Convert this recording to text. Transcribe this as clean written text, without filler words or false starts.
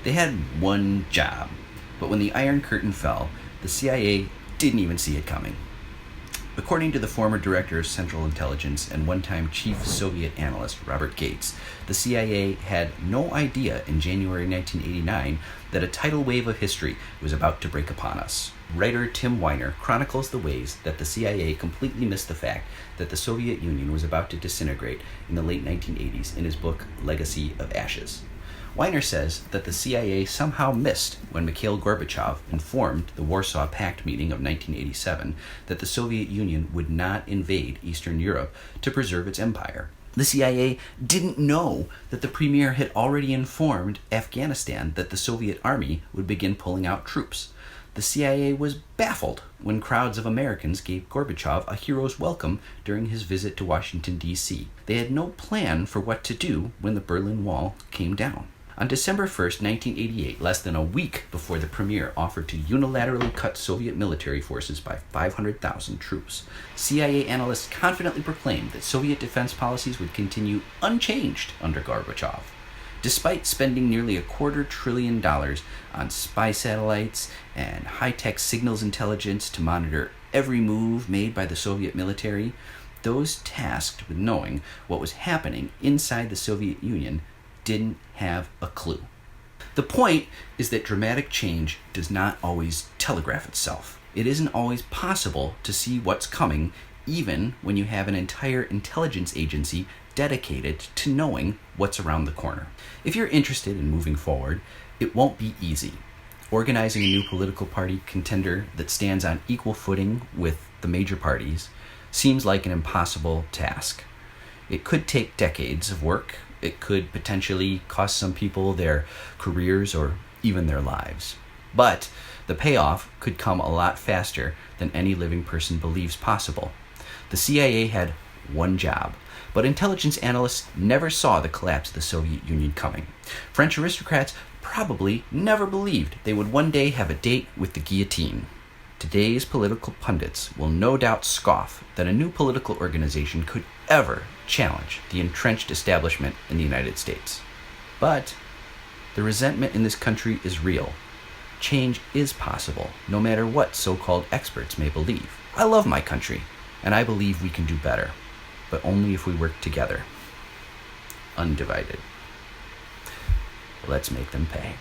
They had one job, but when the Iron Curtain fell, the CIA didn't even see it coming. According to the former director of Central Intelligence and one-time chief Soviet analyst Robert Gates, the CIA had no idea in January 1989 that a tidal wave of history was about to break upon us. Writer Tim Weiner chronicles the ways that the CIA completely missed the fact that the Soviet Union was about to disintegrate in the late 1980s in his book Legacy of Ashes. Weiner says that the CIA somehow missed when Mikhail Gorbachev informed the Warsaw Pact meeting of 1987 that the Soviet Union would not invade Eastern Europe to preserve its empire. The CIA didn't know that the premier had already informed Afghanistan that the Soviet army would begin pulling out troops. The CIA was baffled when crowds of Americans gave Gorbachev a hero's welcome during his visit to Washington, D.C. They had no plan for what to do when the Berlin Wall came down. On December 1st, 1988, less than a week before the premier offered to unilaterally cut Soviet military forces by 500,000 troops, CIA analysts confidently proclaimed that Soviet defense policies would continue unchanged under Gorbachev. Despite spending nearly $250 billion on spy satellites and high-tech signals intelligence to monitor every move made by the Soviet military, those tasked with knowing what was happening inside the Soviet Union didn't have a clue. The point is that dramatic change does not always telegraph itself. It isn't always possible to see what's coming, even when you have an entire intelligence agency dedicated to knowing what's around the corner. If you're interested in moving forward, it won't be easy. Organizing a new political party contender that stands on equal footing with the major parties seems like an impossible task. It could take decades of work. It could potentially cost some people their careers or even their lives. But the payoff could come a lot faster than any living person believes possible. The CIA had one job, but intelligence analysts never saw the collapse of the Soviet Union coming. French aristocrats probably never believed they would one day have a date with the guillotine. Today's political pundits will no doubt scoff that a new political organization could ever challenge the entrenched establishment in the United States. But the resentment in this country is real. Change is possible, no matter what so-called experts may believe. I love my country, and I believe we can do better, but only if we work together. Undivided. Let's make them pay.